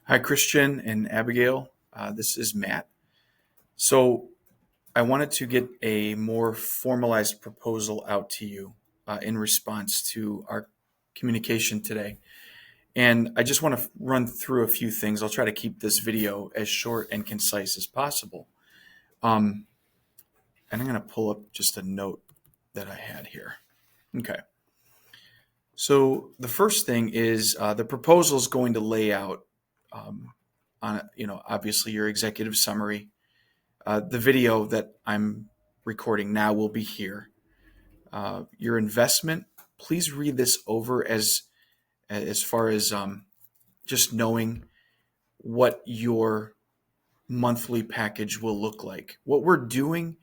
Hi, Christian and Abigail. This is Matt. So, I wanted to get a more formalized proposal out to you in response to our communication today. And I just want to run through a few things. I'll try to keep this video as short and concise as possible. Um, and I'm going to pull up just a note that I had here. Okay. So, the first thing is the proposal is going to lay out, obviously your executive summary. The video that I'm recording now will be here. Your investment, please read this over as far as just knowing what your monthly package will look like. What we're doing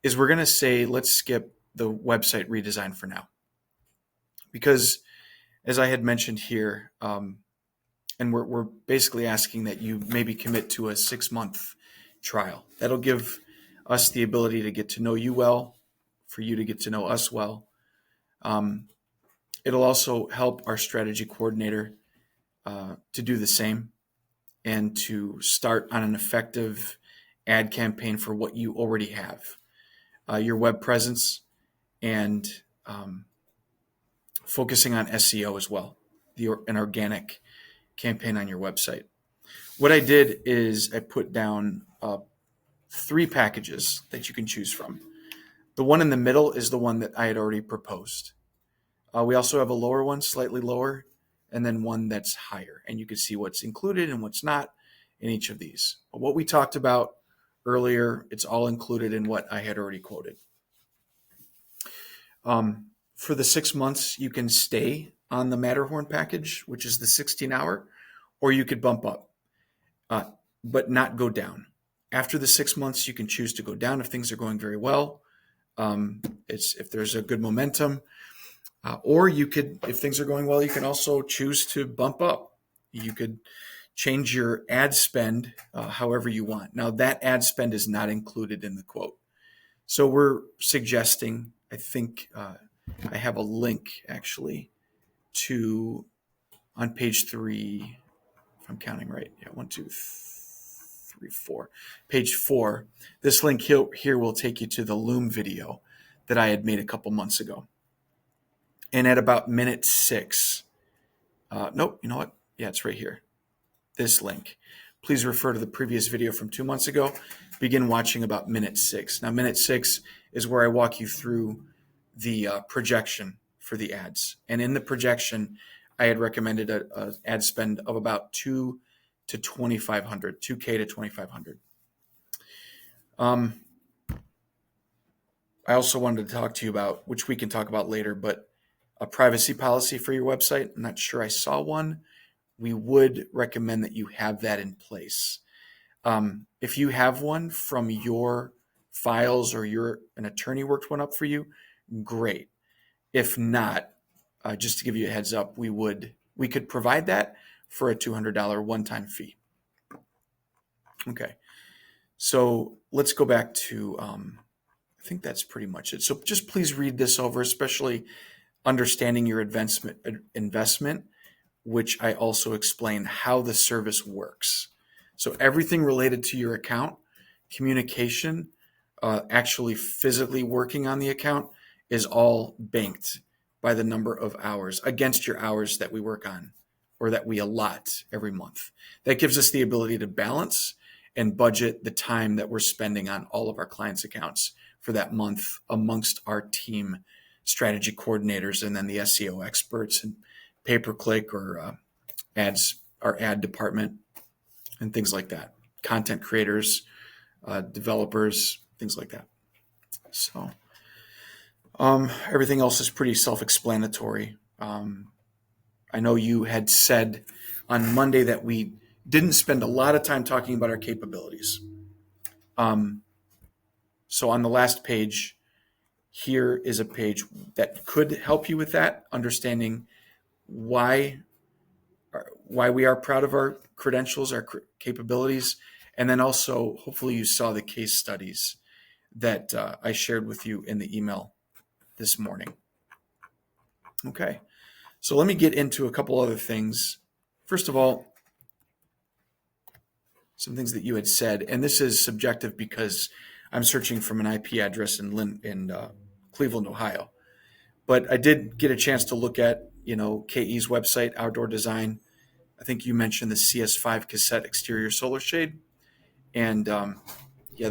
is we're going to say, let's skip the website redesign for now. Because as I had mentioned here, and we're basically asking that you maybe commit to a 6-month trial. That'll give us the ability to get to know you well, for you to get to know us well. It'll also help our strategy coordinator to do the same and to start on an effective ad campaign for what you already have, your web presence, and focusing on SEO as well, an organic campaign on your website. What I did is I put down 3 packages that you can choose from. The one in the middle is the one that I had already proposed. We also have a lower one, slightly lower, and then one that's higher. And you can see what's included and what's not in each of these. But what we talked about earlier, it's all included in what I had already quoted. For the 6 months, you can stay on the Matterhorn package, which is the 16-hour, or you could bump up, but not go down. After the 6 months, you can choose to go down if things are going very well. If there's a good momentum, or you could, if things are going well, you can also choose to bump up. You could change your ad spend however you want. Now, that ad spend is not included in the quote. So we're suggesting, I think I have a link actually to, on page 3, if I'm counting right. Yeah, 1, 2, 3, 4. Page 4. This link here will take you to the Loom video that I had made a couple months ago. And at about minute 6, nope, you know what? Yeah, it's right here. This link. Please refer to the previous video from 2 months ago. Begin watching about minute 6. Now, minute 6 is where I walk you through the projection for the ads. And in the projection, I had recommended an ad spend of about $2,000 to $2,500, $2K to $2,500. I also wanted to talk to you about, which we can talk about later, but a privacy policy for your website. I'm not sure I saw one. We would recommend that you have that in place. If you have one from your files or an attorney worked one up for you, great. If not, just to give you a heads up, we could provide that for a $200 one-time fee. Okay, so let's go back to, I think that's pretty much it. So just please read this over, especially understanding your investment, which I also explain how the service works. So everything related to your account, communication, actually physically working on the account is all banked by the number of hours against your hours that we work on or that we allot every month. That gives us the ability to balance and budget the time that we're spending on all of our clients' accounts for that month amongst our team strategy coordinators and then the SEO experts and pay-per-click or our ad department and things like that. Content creators, developers, things like that. So everything else is pretty self-explanatory. I know you had said on Monday that we didn't spend a lot of time talking about our capabilities. So on the last page, here is a page that could help you with that, understanding why we are proud of our credentials, our capabilities, and then also hopefully you saw the case studies that I shared with you in the email this morning. Okay, so let me get into a couple other things. First of all, some things that you had said, and this is subjective because I'm searching from an IP address in Cleveland, Ohio. But I did get a chance to look at, KE's website, Outdoor Design. I think you mentioned the CS5 cassette exterior solar shade. And yeah,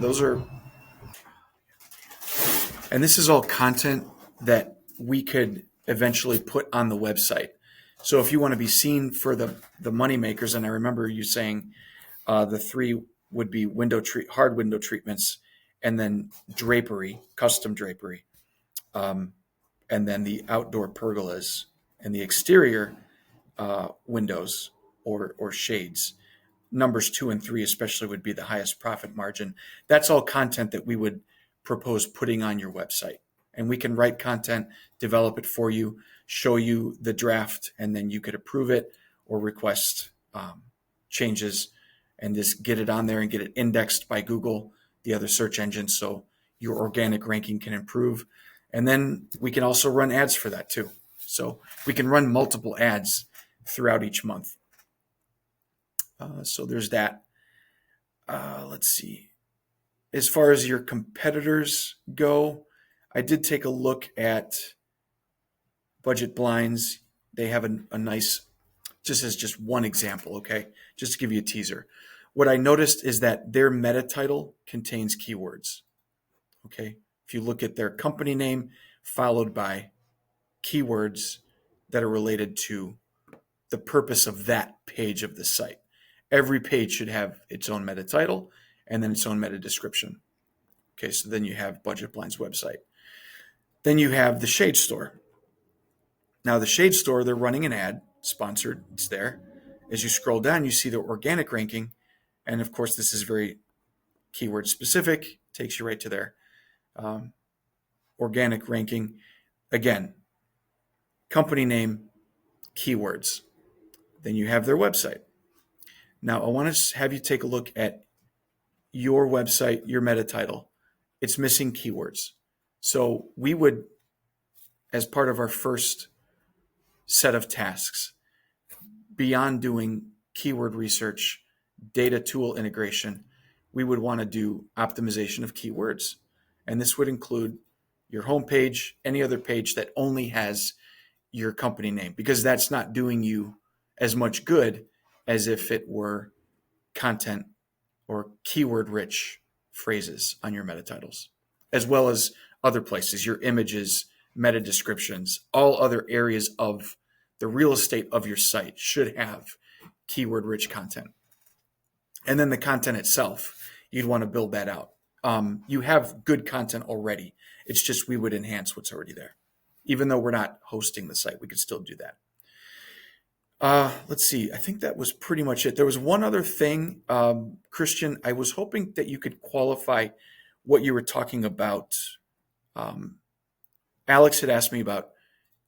and this is all content that we could eventually put on the website. So if you want to be seen for the money makers, and I remember you saying the three would be hard window treatments, and then drapery, custom drapery, and then the outdoor pergolas and the exterior windows or shades. Numbers 2 and 3 especially would be the highest profit margin. That's all content that we would propose putting on your website. And we can write content, develop it for you, show you the draft, and then you could approve it or request changes and just get it on there and get it indexed by Google, the other search engines, so your organic ranking can improve. And then we can also run ads for that too. So we can run multiple ads throughout each month. So there's that. Let's see. As far as your competitors go, I did take a look at Budget Blinds. They have a nice, just as just one example, okay? Just to give you a teaser. What I noticed is that their meta title contains keywords, okay? If you look at their company name followed by keywords that are related to the purpose of that page of the site. Every page should have its own meta title and then its own meta description. Okay, so then you have Budget Blind's website. Then you have the Shade Store. Now the Shade Store, they're running an ad, sponsored, it's there. As you scroll down, you see the organic ranking. And of course, this is very keyword specific, takes you right to their organic ranking. Again, company name, keywords. Then you have their website. Now, I want to have you take a look at your website, your meta title. It's missing keywords. So we would, as part of our first set of tasks, beyond doing keyword research, data tool integration, we would want to do optimization of keywords. And this would include your homepage, any other page that only has your company name, because that's not doing you as much good as if it were content or keyword rich phrases on your meta titles, as well as other places, your images, meta descriptions, all other areas of the real estate of your site should have keyword rich content. And then the content itself, you'd want to build that out. You have good content already. It's just we would enhance what's already there. Even though we're not hosting the site, we could still do that. Let's see. I think that was pretty much it. There was one other thing, Christian. I was hoping that you could qualify what you were talking about. Alex had asked me about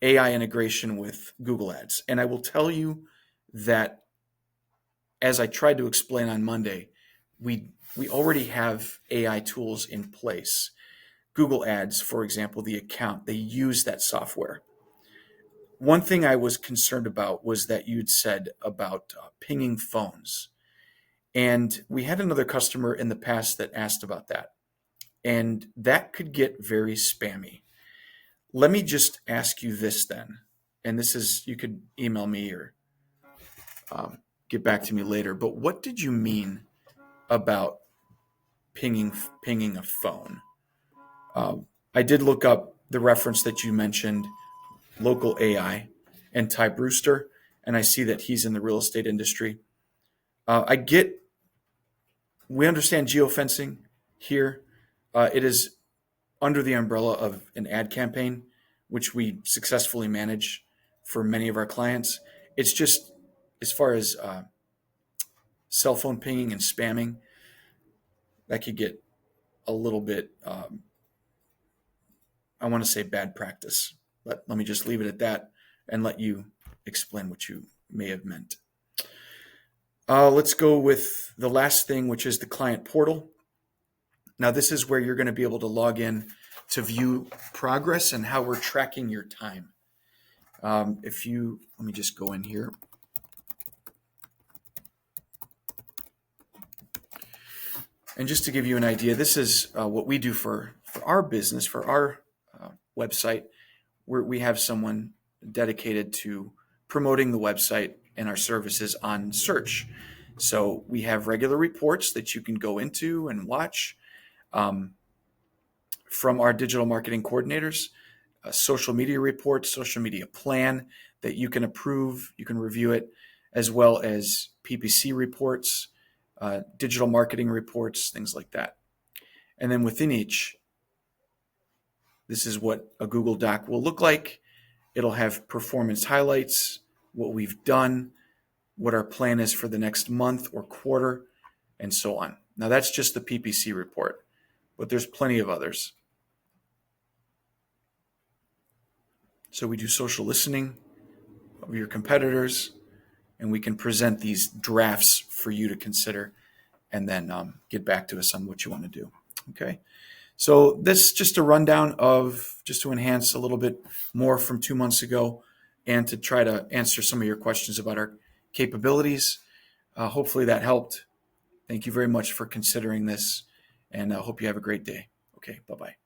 AI integration with Google Ads. And I will tell you that, as I tried to explain on Monday, we already have AI tools in place. Google Ads, for example, the account, they use that software. One thing I was concerned about was that you'd said about pinging phones. And we had another customer in the past that asked about that. And that could get very spammy. Let me just ask you this then. And this is, you could email me or get back to me later. But what did you mean about pinging a phone? I did look up the reference that you mentioned, Local AI, and Ty Brewster, and I see that he's in the real estate industry. We understand geofencing here. It is under the umbrella of an ad campaign, which we successfully manage for many of our clients. It's just, as far as cell phone pinging and spamming, that could get a little bit, I want to say, bad practice. But let me just leave it at that and let you explain what you may have meant. Let's go with the last thing, which is the client portal. Now, this is where you're going to be able to log in to view progress and how we're tracking your time. Let me just go in here. And just to give you an idea, this is what we do for our business, for our website, where we have someone dedicated to promoting the website and our services on search. So we have regular reports that you can go into and watch from our digital marketing coordinators, social media reports, social media plan that you can approve, you can review it, as well as PPC reports, digital marketing reports, things like that. And then within each, this is what a Google Doc will look like. It'll have performance highlights, what we've done, what our plan is for the next month or quarter, and so on. Now that's just the PPC report, but there's plenty of others. So we do social listening of your competitors, and we can present these drafts for you to consider and then get back to us on what you want to do. Okay. So this is just a rundown of just to enhance a little bit more from 2 months ago and to try to answer some of your questions about our capabilities. Hopefully that helped. Thank you very much for considering this, and I hope you have a great day. Okay, bye-bye.